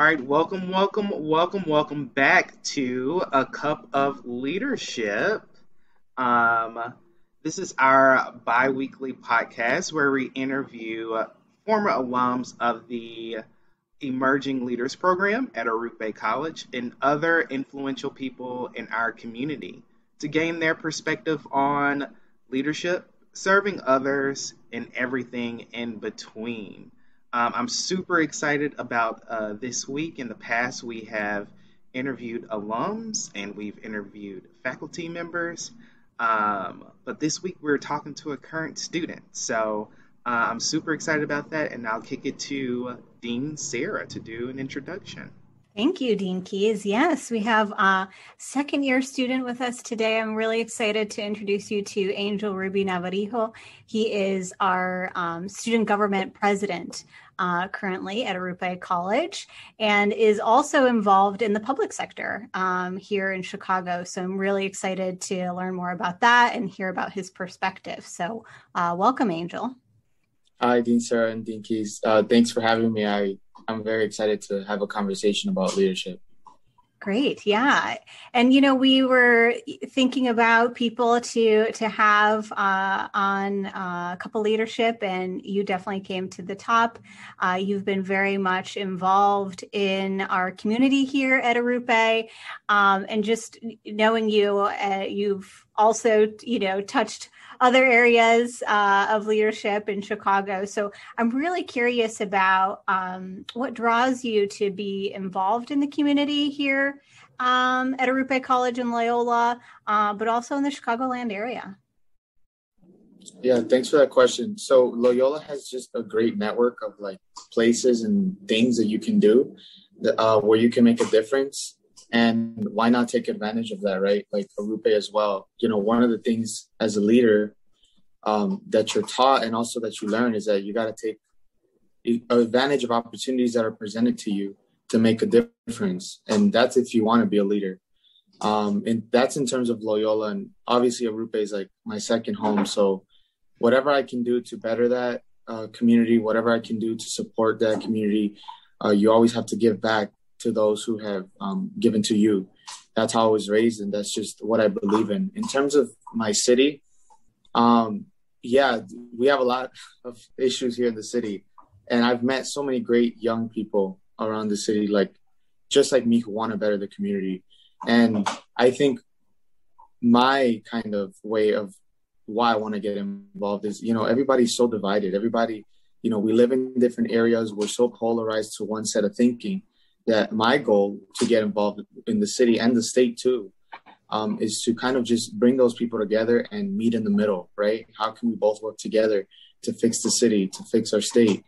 All right, welcome back to A Cup of Leadership. Um, this is our bi weekly podcast where we interview former alums of the Emerging Leaders Program at Arupe College and other influential people in our community to gain their perspective on leadership, serving others, and everything in between. I'm super excited about this week. In the past, we have interviewed alums and we've interviewed faculty members. But this week, we're talking to a current student. So I'm super excited about that. And I'll kick it to Dean Sarah to do an introduction. Thank you, Dean Keys. Yes, we have a second year student with us today. I'm really excited to introduce you to Angel Ruby Navarijo. He is our student government president currently at Arupe College and is also involved in the public sector here in Chicago. So I'm really excited to learn more about that and hear about his perspective. So welcome, Angel. Hi, Dean Sarah and Dean Keys. Thanks for having me. I'm very excited to have a conversation about leadership. Great. Yeah. And, we were thinking about people to have on a couple leadership, and you definitely came to the top. You've been very much involved in our community here at Arupe. And just knowing you, you've also, touched other areas of leadership in Chicago. So I'm really curious about what draws you to be involved in the community here at Arupe College in Loyola, but also in the Chicagoland area. Yeah, thanks for that question. So Loyola has just a great network of places and things that you can do where you can make a difference. And why not take advantage of that, right? Like Arupe as well. One of the things as a leader that you're taught and also that you learn is that you got to take advantage of opportunities that are presented to you to make a difference. And that's if you want to be a leader. And that's in terms of Loyola. And obviously Arupe is like my second home. So whatever I can do to better that community, whatever I can do to support that community, you always have to give back to those who have given to you. That's how I was raised, and that's just what I believe in. In terms of my city, we have a lot of issues here in the city, and I've met so many great young people around the city, just like me, who want to better the community. And I think my kind of way of why I want to get involved is, everybody's so divided. Everybody, we live in different areas. We're so polarized to one set of thinking that my goal to get involved in the city and the state too is to kind of just bring those people together and meet in the middle, right? How can we both work together to fix the city, to fix our state?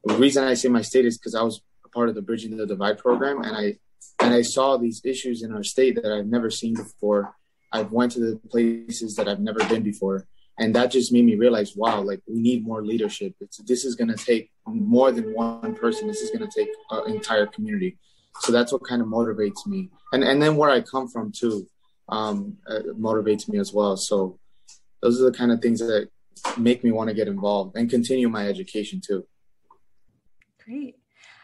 The reason I say my state is because I was a part of the Bridging the Divide program, and I saw these issues in our state that I've never seen before. I've went to the places that I've never been before. And that just made me realize, wow, we need more leadership. This is going to take more than one person. This is going to take an entire community. So that's what kind of motivates me. And then where I come from, too, motivates me as well. So those are the kind of things that make me want to get involved and continue my education, too. Great.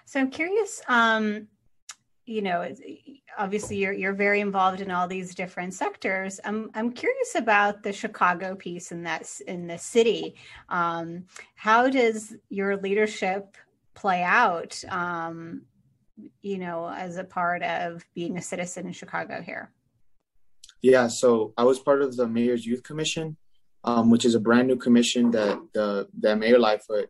So I'm curious, obviously you're very involved in all these different sectors. I'm curious about the Chicago piece in the city. How does your leadership play out, as a part of being a citizen in Chicago here? Yeah, so I was part of the Mayor's Youth Commission, which is a brand new commission that Mayor Lightfoot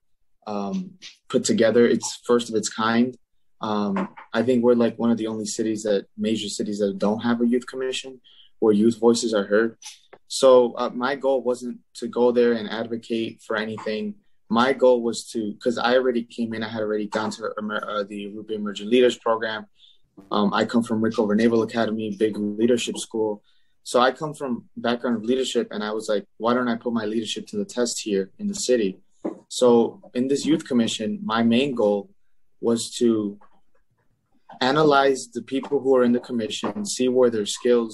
put together. It's first of its kind. I think we're one of the only major cities that don't have a youth commission where youth voices are heard. So my goal wasn't to go there and advocate for anything. My goal was because I already came in, I had already gone to the Arupe Emerging Leaders Program. I come from Rickover Naval Academy, big leadership school. So I come from background of leadership, and I was like, why don't I put my leadership to the test here in the city? So in this youth commission, my main goal was to analyze the people who are in the commission, see where their skill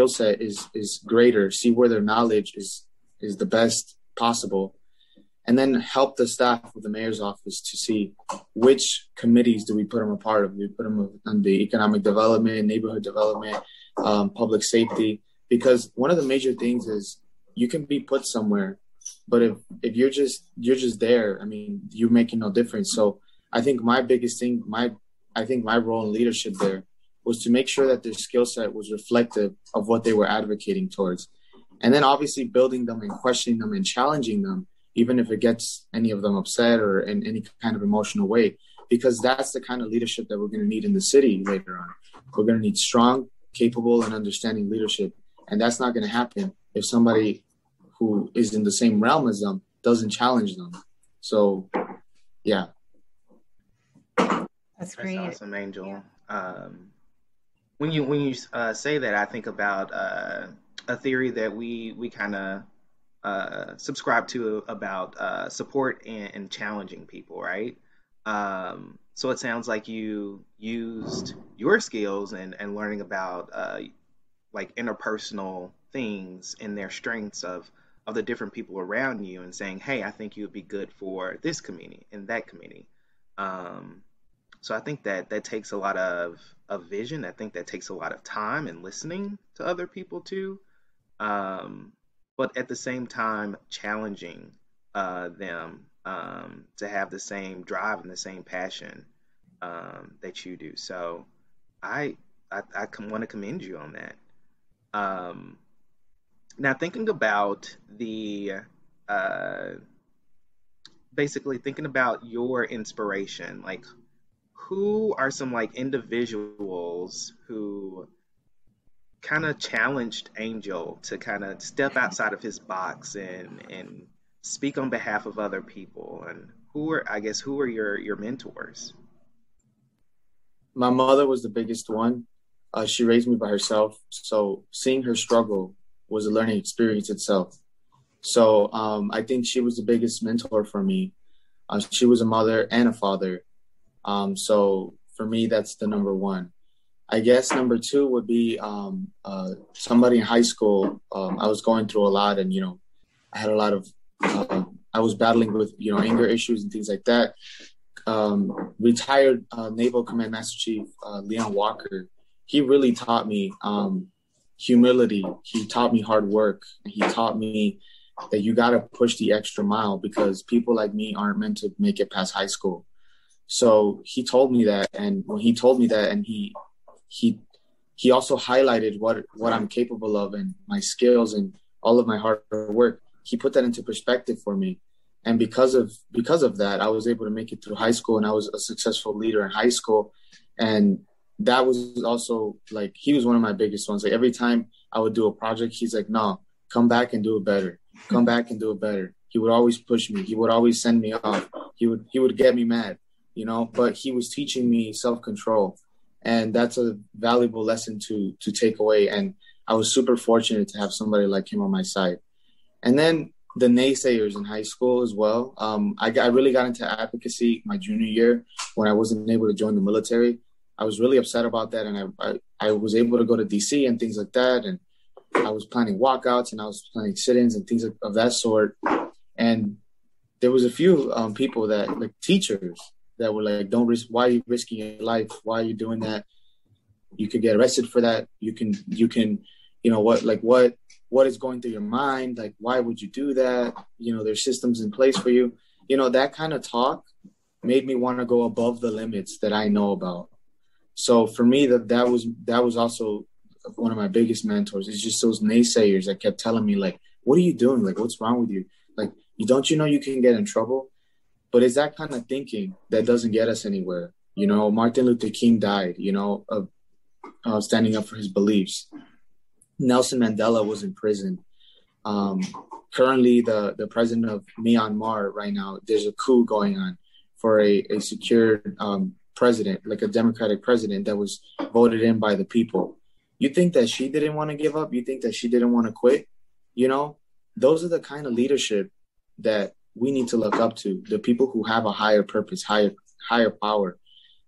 set is greater, see where their knowledge is the best possible, and then help the staff of the mayor's office to see which committees do we put them a part of. We put them on the economic development, neighborhood development, public safety, because one of the major things is you can be put somewhere, but if you're just there, I mean, you're making no difference. So I think my biggest thing, I think my role in leadership there was to make sure that their skill set was reflective of what they were advocating towards. And then obviously building them and questioning them and challenging them, even if it gets any of them upset or in any kind of emotional way, because that's the kind of leadership that we're going to need in the city later on. We're going to need strong, capable, and understanding leadership. And that's not going to happen if somebody who is in the same realm as them doesn't challenge them. So, yeah. That's great. That's awesome, Angel. When you say that, I think about a theory that we kind of subscribe to about support and challenging people, right? So it sounds like you used your skills and learning about like interpersonal things and their strengths of the different people around you and saying, hey, I think you would be good for this community and that community. So I think that takes a lot of vision. I think that takes a lot of time and listening to other people too. But at the same time, challenging them to have the same drive and the same passion that you do. So I want to commend you on that. Now thinking about basically thinking about your inspiration, like who are some like individuals who kind of challenged Angel to kind of step outside of his box and speak on behalf of other people? And who are your mentors? My mother was the biggest one. She raised me by herself. So seeing her struggle was a learning experience itself. So I think she was the biggest mentor for me. She was a mother and a father. So for me, that's the number one. I guess number two would be somebody in high school. I was going through a lot, and I had a lot of I was battling with anger issues and things like that. Retired Naval Command Master Chief Leon Walker, he really taught me humility. He taught me hard work. He taught me that you got to push the extra mile because people like me aren't meant to make it past high school. So he told me that, and when he told me that, and he also highlighted what I'm capable of and my skills and all of my hard work. He put that into perspective for me. And because of that, I was able to make it through high school, and I was a successful leader in high school. And that was also like, he was one of my biggest ones. Like every time I would do a project, he's like, no, come back and do it better. Come back and do it better. He would always push me. He would always send me off. He would get me mad, but he was teaching me self-control. And that's a valuable lesson to take away. And I was super fortunate to have somebody like him on my side. And then the naysayers in high school as well. I really got into advocacy my junior year when I wasn't able to join the military. I was really upset about that. And I was able to go to DC and things like that. And I was planning walkouts and I was planning sit-ins and things of that sort. And there was a few people that, like teachers, that were like, don't risk, why are you risking your life? Why are you doing that? You could get arrested for that. You can, what is going through your mind? Like, why would you do that? There's systems in place for you. That kind of talk made me want to go above the limits that I know about. So for me, that was also one of my biggest mentors. It's just those naysayers that kept telling me, like, what are you doing? Like, what's wrong with you? Like, don't you know you can get in trouble? But it's that kind of thinking that doesn't get us anywhere. Martin Luther King died, of standing up for his beliefs. Nelson Mandela was in prison. Currently, the president of Myanmar right now, there's a coup going on for a secured president, like a democratic president that was voted in by the people. You think that she didn't want to give up? You think that she didn't want to quit? Those are the kind of leadership that we need to look up to. The people who have a higher purpose, higher power,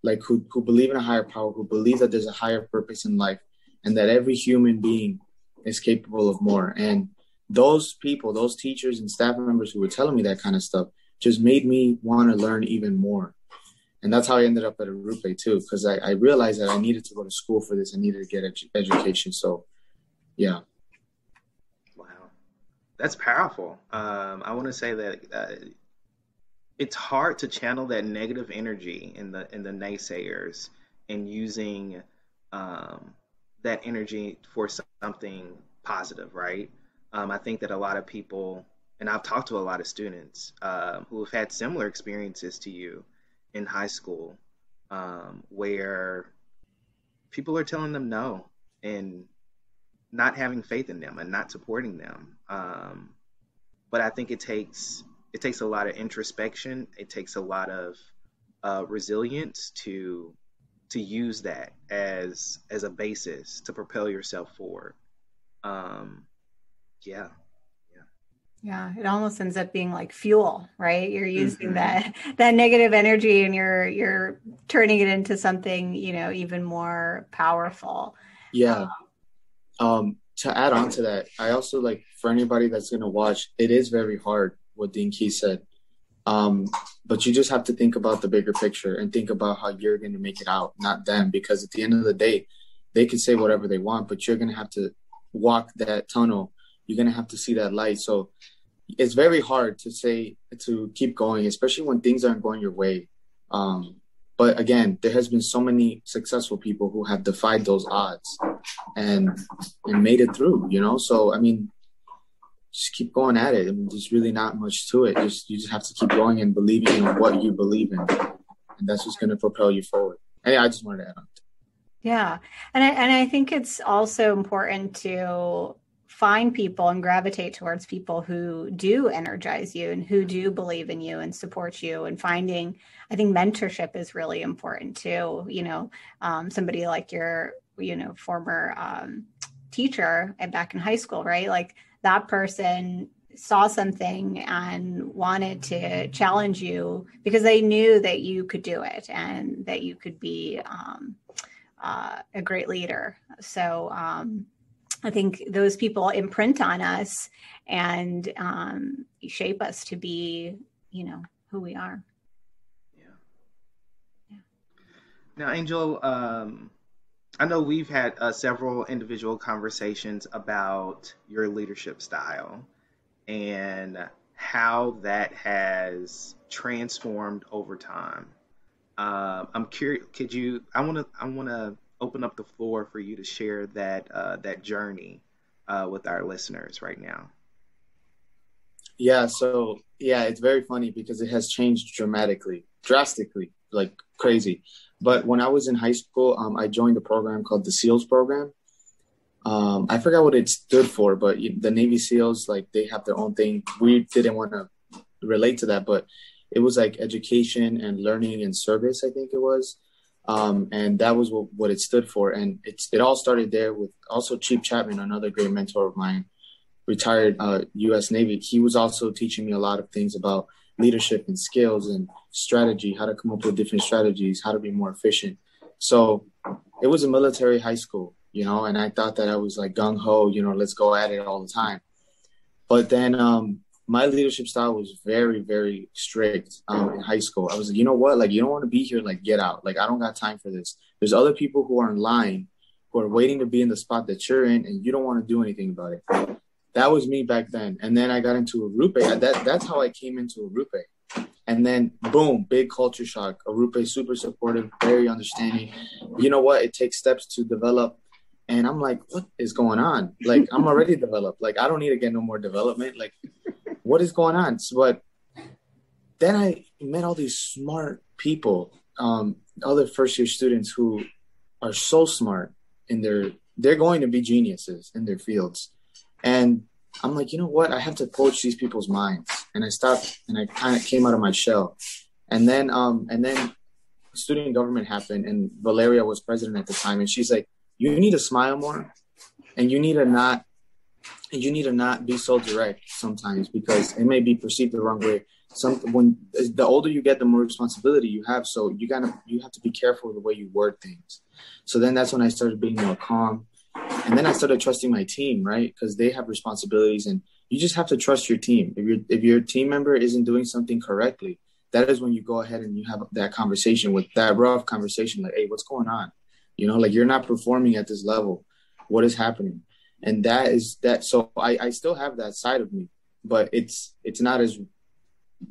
like who believe in a higher power, who believe that there's a higher purpose in life and that every human being is capable of more. And those people, those teachers and staff members who were telling me that kind of stuff just made me want to learn even more. And that's how I ended up at Arupe too, because I realized that I needed to go to school for this. I needed to get education. So, yeah. Wow, that's powerful. I want to say that it's hard to channel that negative energy in the naysayers and using that energy for something positive, right? I think that a lot of people, and I've talked to a lot of students who have had similar experiences to you in high school, where people are telling them no and not having faith in them and not supporting them. But I think it takes a lot of introspection. It takes a lot of resilience to use that as a basis to propel yourself forward. Yeah. Yeah, it almost ends up being like fuel, right? You're using that negative energy and you're turning it into something, even more powerful. Yeah. To add on to that, I also like, for anybody that's going to watch, it is very hard what Dean Key said. But you just have to think about the bigger picture and think about how you're going to make it out, not them, because at the end of the day, they can say whatever they want, but you're going to have to walk that tunnel. You're going to have to see that light. So it's very hard to keep going, especially when things aren't going your way. But again, there has been so many successful people who have defied those odds and made it through, So, I mean, just keep going at it. I mean, there's really not much to it. You just have to keep going and believing in what you believe in. And that's what's going to propel you forward. And I just wanted to add on. Yeah. And I think it's also important to find people and gravitate towards people who do energize you and who do believe in you and support you, and I think mentorship is really important too. Somebody like your, former teacher back in high school, right? Like that person saw something and wanted to challenge you because they knew that you could do it and that you could be a great leader. So, I think those people imprint on us and shape us to be, who we are. Yeah. Now, Angel, I know we've had several individual conversations about your leadership style and how that has transformed over time. I'm curious. I want to open up the floor for you to share that journey with our listeners right now. Yeah. So it's very funny because it has changed drastically, like crazy. But when I was in high school, I joined a program called the SEALs program. I forgot what it stood for, but the Navy SEALs, like, they have their own thing. We didn't want to relate to that, but it was like education and learning and service, I think it was. And that was what it stood for. And it all started there with also Chief Chapman, another great mentor of mine, retired U.S. Navy. He was also teaching me a lot of things about leadership and skills and strategy, how to come up with different strategies, how to be more efficient. So it was a military high school, and I thought that I was like gung-ho, let's go at it all the time. But then my leadership style was very, very strict in high school. I was like, you know what? Like, you don't want to be here. Like, get out. Like, I don't got time for this. There's other people who are in line who are waiting to be in the spot that you're in, and you don't want to do anything about it. That was me back then. And then I got into Arupe. That's how I came into Arupe. And then, boom, big culture shock. Arupe, super supportive, very understanding. You know what? It takes steps to develop. And I'm like, what is going on? Like, I'm already developed. Like, I don't need to get no more development. Like, what is going on? But then I met all these smart people, other first-year students who are so smart they're going to be geniuses in their fields. And I'm like, you know what? I have to coach these people's minds. And I stopped and I kind of came out of my shell. And then student government happened, and Valeria was president at the time. And she's like, you need to smile more, and you need to not be so direct sometimes, because it may be perceived the wrong way. When the older you get, the more responsibility you have. So you have to be careful with the way you word things. So then that's when I started being more calm. And then I started trusting my team, right? Because they have responsibilities, and you just have to trust your team. If your team member isn't doing something correctly, that is when you go ahead and you have that conversation with that rough conversation, like, hey, what's going on? Like you're not performing at this level. What is happening? And that is that. So I still have that side of me, but it's not as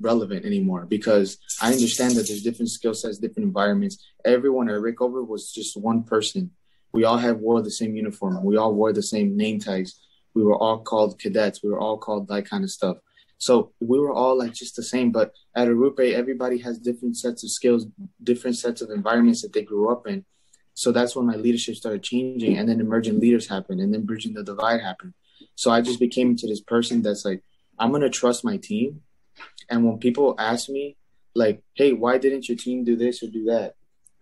relevant anymore because I understand that there's different skill sets, different environments. Everyone at Rickover was just one person. We all wore the same uniform. We all wore the same name tags. We were all called cadets. We were all called that kind of stuff. So we were all like just the same. But at Arupe, everybody has different sets of skills, different sets of environments that they grew up in. So that's when my leadership started changing, and then emergent leaders happened, and then bridging the divide happened. So I just became into this person that's like, I'm going to trust my team. And when people ask me, like, hey, why didn't your team do this or do that?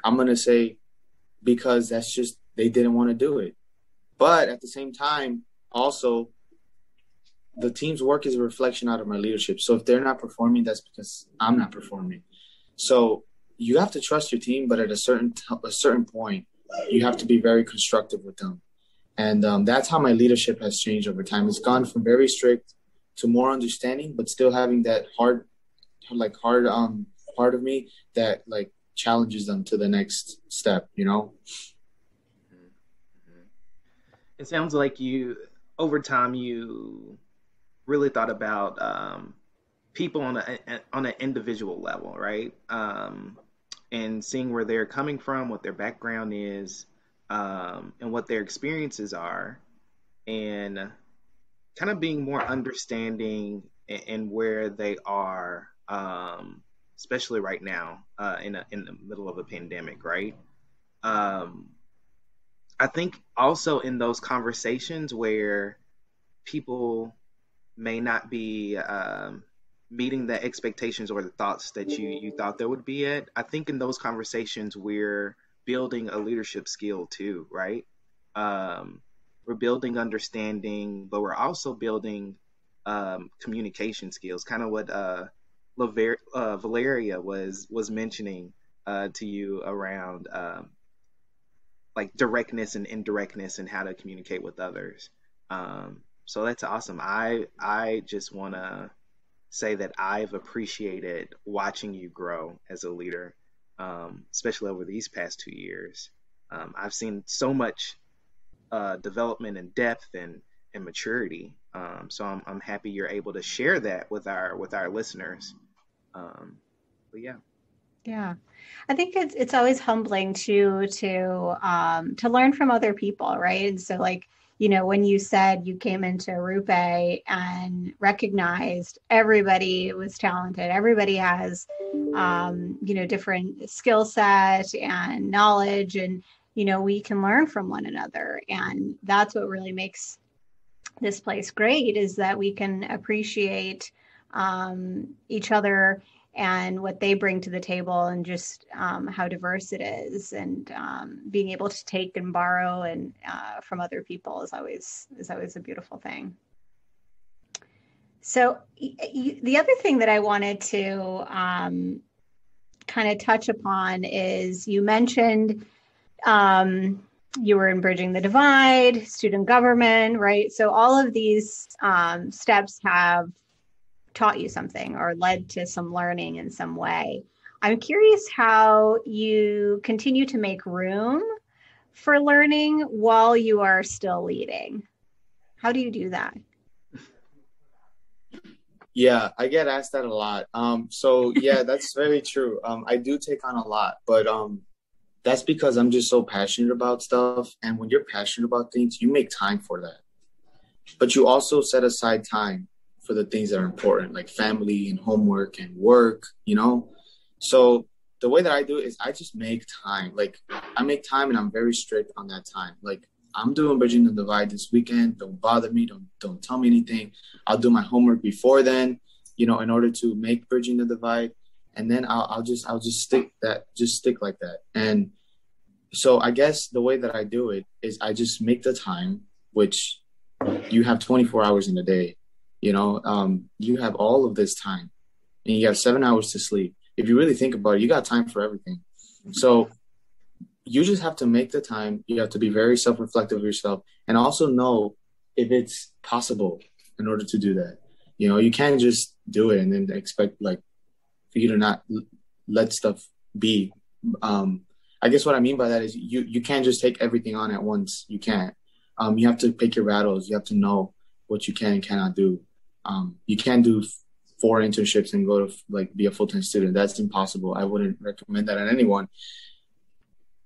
I'm going to say, because that's just, they didn't want to do it. But at the same time, also, the team's work is a reflection out of my leadership. So if they're not performing, that's because I'm not performing. So you have to trust your team, but at a certain point, you have to be very constructive with them. And that's how my leadership has changed over time. It's gone from very strict to more understanding, but still having that hard part of me that like challenges them to the next step, It sounds like over time, you really thought about people on an individual level, right? And seeing where they're coming from, what their background is, and what their experiences are, and kind of being more understanding in where they are, especially right now in the middle of a pandemic, right? I think also in those conversations where people may not be meeting the expectations or the thoughts that you thought there would be at, I think in those conversations we're building a leadership skill too, right? We're building understanding, but we're also building communication skills, kind of what Valeria was mentioning to you around like directness and indirectness and how to communicate with others. So that's awesome. I just want to say that I've appreciated watching you grow as a leader, especially over these past 2 years. I've seen so much development and depth and maturity. So I'm happy you're able to share that with our listeners. But yeah. Yeah, I think it's always humbling to learn from other people, right? And so, like, when you said you came into Rupe and recognized everybody was talented, everybody has different skill set and knowledge, and we can learn from one another, and that's what really makes this place great, is that we can appreciate each other and what they bring to the table, and just how diverse it is, and being able to take and borrow and from other people is always a beautiful thing. So the other thing that I wanted to kind of touch upon is, you mentioned you were in Bridging the Divide, student government, right? So all of these steps have taught you something or led to some learning in some way. I'm curious how you continue to make room for learning while you are still leading. How do you do that? Yeah, I get asked that a lot. So yeah, that's very true. I do take on a lot, but that's because I'm just so passionate about stuff. And when you're passionate about things, you make time for that. But you also set aside time for the things that are important, like family and homework and work, So the way that I do it is I just make time. Like, I make time, and I'm very strict on that time. Like, I'm doing Bridging the Divide this weekend. Don't bother me. Don't tell me anything. I'll do my homework before then, in order to make Bridging the Divide. And then I'll just stick like that. And so I guess the way that I do it is I just make the time, which you have 24 hours in a day. You have all of this time, and you have 7 hours to sleep. If you really think about it, you got time for everything. So you just have to make the time. You have to be very self-reflective of yourself, and also know if it's possible. in order to do that. You can't just do it and then expect like for you to not let stuff be. I guess what I mean by that is you can't just take everything on at once. You can't. You have to pick your battles. You have to know what you can and cannot do. You can't do 4 internships and go to like be a full-time student. That's impossible. I wouldn't recommend that on anyone.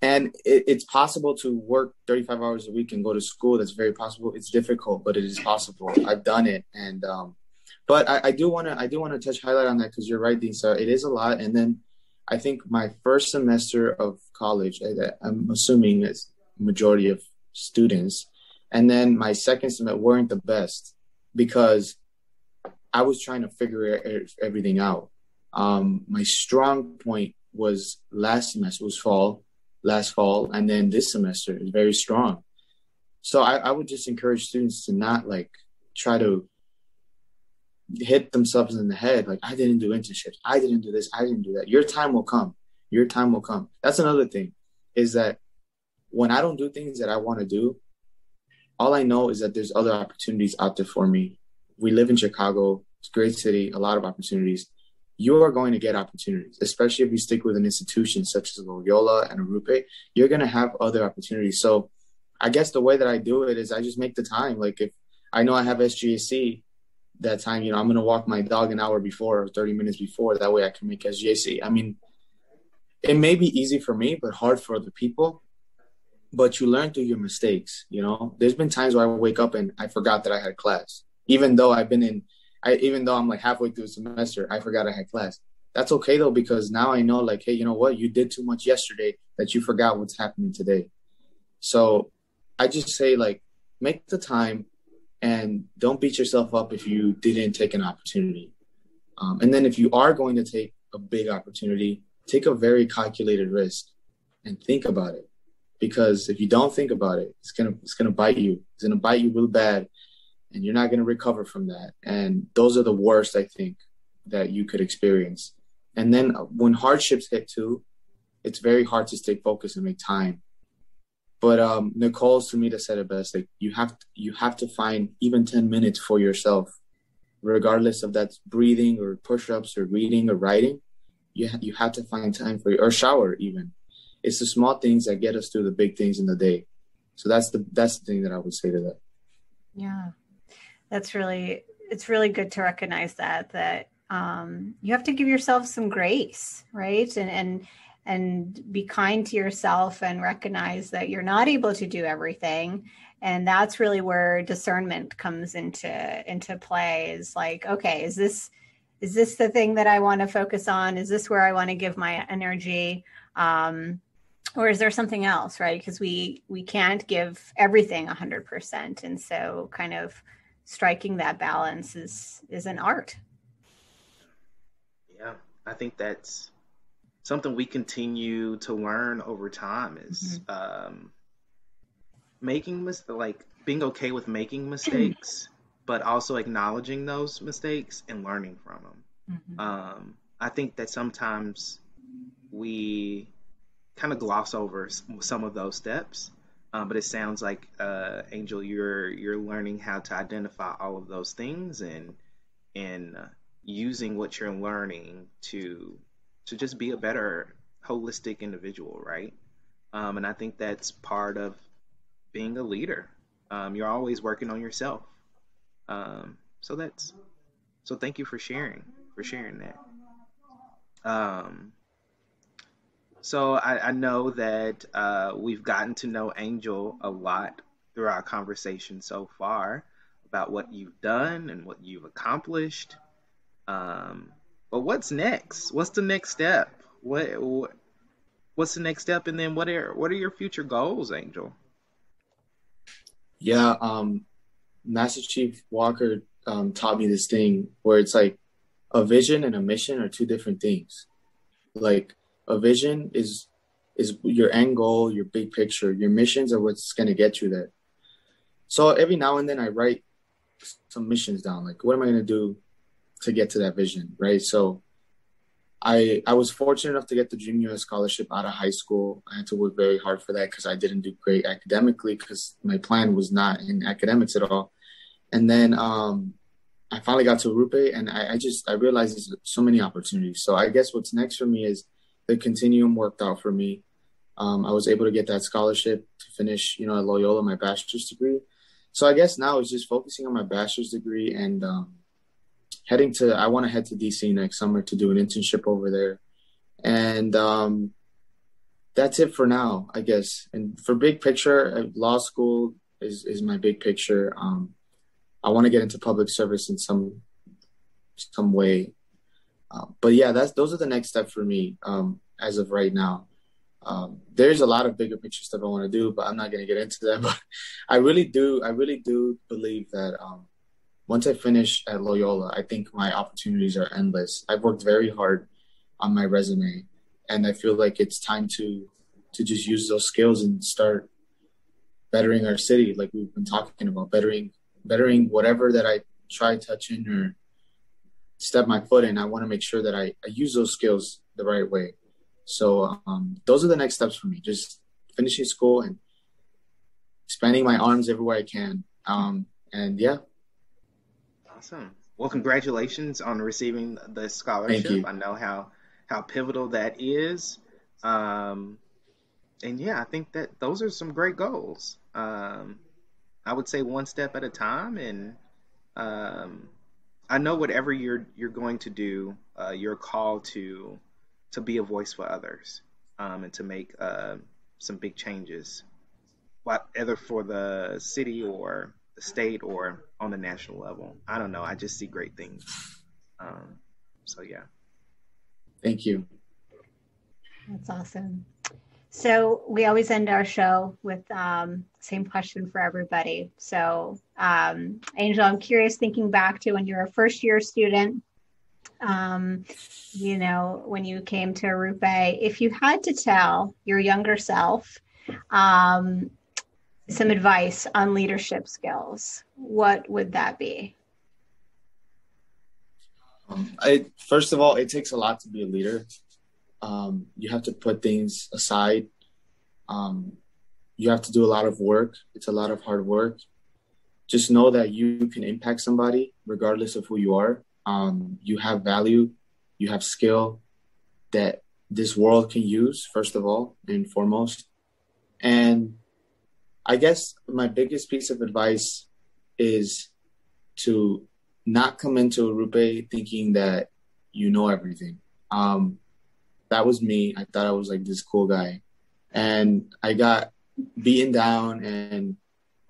And it's possible to work 35 hours a week and go to school. That's very possible. It's difficult, but it is possible. I've done it. And but I do want to highlight on that because you're right, Dinsa. It is a lot. And then I think my first semester of college, I'm assuming it's majority of students, and then my second semester weren't the best because I was trying to figure everything out. My strong point was last semester last fall, and then this semester is very strong. So I would just encourage students to not like try to hit themselves in the head. Like, I didn't do internships. I didn't do this. I didn't do that. Your time will come. Your time will come. That's another thing, is that when I don't do things that I want to do, all I know is that there's other opportunities out there for me. We live in Chicago. It's a great city, a lot of opportunities. You are going to get opportunities, especially if you stick with an institution such as Loyola and Arupe. You're going to have other opportunities. So I guess the way that I do it is I just make the time. Like, if I know I have SGAC that time, I'm going to walk my dog an hour before or 30 minutes before. That way I can make SGAC. I mean, it may be easy for me, but hard for other people. But you learn through your mistakes, There's been times where I wake up and I forgot that I had class. Even though I'm like halfway through the semester, I forgot I had class. That's okay though, because now I know, like, hey, you know what? You did too much yesterday that you forgot what's happening today. So I just say, like, make the time and don't beat yourself up if you didn't take an opportunity. And then if you are going to take a big opportunity, take a very calculated risk and think about it. Because if you don't think about it, it's gonna bite you. It's gonna bite you real bad, and you're not going to recover from that. And those are the worst, I think, that you could experience. And then when hardships hit too, it's very hard to stay focused and make time. But Nicole's, to me, that said it best. Like, you have to find even 10 minutes for yourself, regardless of that's breathing or push-ups or reading or writing. You have to find time for you, or shower even. It's the small things that get us through the big things in the day. So that's the thing that I would say to that. Yeah. It's really good to recognize that you have to give yourself some grace, right? And be kind to yourself and recognize that you're not able to do everything. And that's really where discernment comes into play, is like, okay, is this the thing that I want to focus on? Is this where I want to give my energy? Or is there something else, right? Because we can't give everything 100%. And so kind of striking that balance is an art. Yeah, I think that's something we continue to learn over time, is being okay with making mistakes, but also acknowledging those mistakes and learning from them. I think that sometimes we kind of gloss over some of those steps, but it sounds like, Angel, you're learning how to identify all of those things and using what you're learning to just be a better holistic individual, right? And I think that's part of being a leader. You're always working on yourself. So thank you for sharing that. So I know that we've gotten to know Angel a lot through our conversation so far about what you've done and what you've accomplished. But what's next? What's the next step? What's the next step? And then what are your future goals, Angel? Yeah, Master Chief Walker taught me this thing where it's like a vision and a mission are two different things. Like, a vision is your end goal, your big picture. Your missions are what's going to get you there. So every now and then I write some missions down. Like, what am I going to do to get to that vision, right? So I was fortunate enough to get the Dream US scholarship out of high school. I had to work very hard for that because I didn't do great academically, because my plan was not in academics at all. And then I finally got to Rupe, and I realized there's so many opportunities. So I guess what's next for me is the continuum worked out for me. I was able to get that scholarship to finish, at Loyola, my bachelor's degree. So I guess now it's just focusing on my bachelor's degree and I want to head to DC next summer to do an internship over there. And that's it for now, I guess. And for big picture, law school is my big picture. I want to get into public service in some way. But yeah, those are the next step for me as of right now. There's a lot of bigger picture stuff I want to do, but I'm not going to get into that. But I really do believe that once I finish at Loyola, I think my opportunities are endless. I've worked very hard on my resume, and I feel like it's time to just use those skills and start bettering our city, like we've been talking about, bettering whatever that I try touching or step my foot in. I want to make sure that I use those skills the right way. So those are the next steps for me, just finishing school and expanding my arms everywhere I can. And yeah. Awesome. Well, congratulations on receiving the scholarship. Thank you. I know how pivotal that is. And yeah, I think that those are some great goals. I would say one step at a time. And I know whatever you're going to do, you're called to be a voice for others, and to make some big changes, whether for the city or the state or on the national level. I don't know. I just see great things. So yeah. Thank you. That's awesome. So we always end our show with same question for everybody. So Angel, I'm curious, thinking back to when you were a first year student, when you came to Rupe, if you had to tell your younger self some advice on leadership skills, what would that be? First of all, it takes a lot to be a leader. You have to put things aside. You have to do a lot of work. It's a lot of hard work. Just know that you can impact somebody regardless of who you are. You have value. You have skill that this world can use, first of all and foremost. And I guess my biggest piece of advice is to not come into Rupe thinking that you know everything. That was me. I thought I was like this cool guy. And I got beaten down, and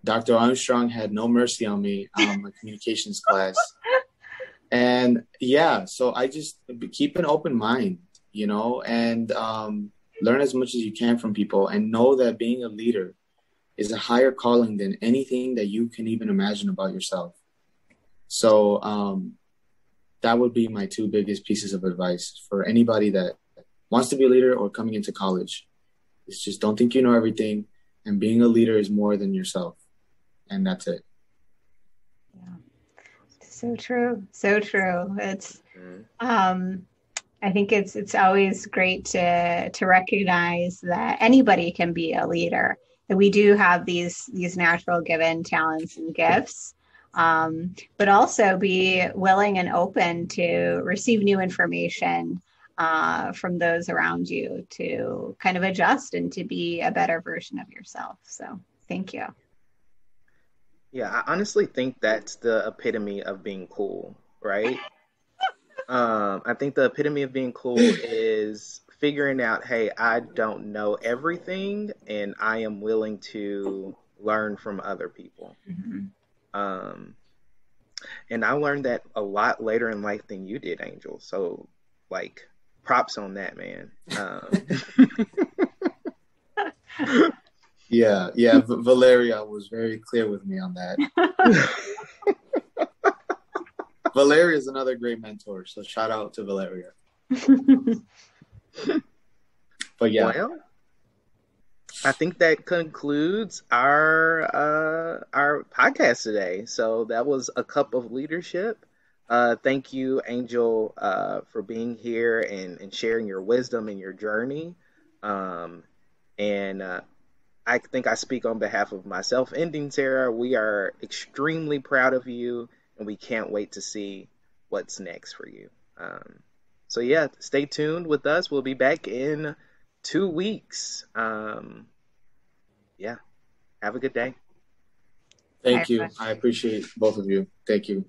Dr. Armstrong had no mercy on me on my communications class. And yeah, so I just keep an open mind, and learn as much as you can from people, and know that being a leader is a higher calling than anything that you can even imagine about yourself. So that would be my two biggest pieces of advice for anybody that wants to be a leader or coming into college. It's just don't think you know everything, and being a leader is more than yourself. And that's it. Yeah. So true. So true. It's I think it's always great to recognize that anybody can be a leader, that we do have these natural given talents and gifts, but also be willing and open to receive new information from those around you, to kind of adjust and to be a better version of yourself. So thank you. Yeah, I honestly think that's the epitome of being cool, right? I think the epitome of being cool is figuring out, hey, I don't know everything, and I am willing to learn from other people. Mm-hmm. And I learned that a lot later in life than you did, Angel. So, like, props on that, man. Yeah. Valeria was very clear with me on that. Valeria is another great mentor, so shout out to Valeria. But yeah. Well, I think that concludes our podcast today. So that was A Cup of Leadership. Thank you, Angel, for being here and sharing your wisdom and your journey. And I think I speak on behalf of myself and Dean Sarah. We are extremely proud of you. and we can't wait to see what's next for you. So yeah, stay tuned with us. We'll be back in 2 weeks. Yeah, have a good day. Thank you. I appreciate both of you. Thank you.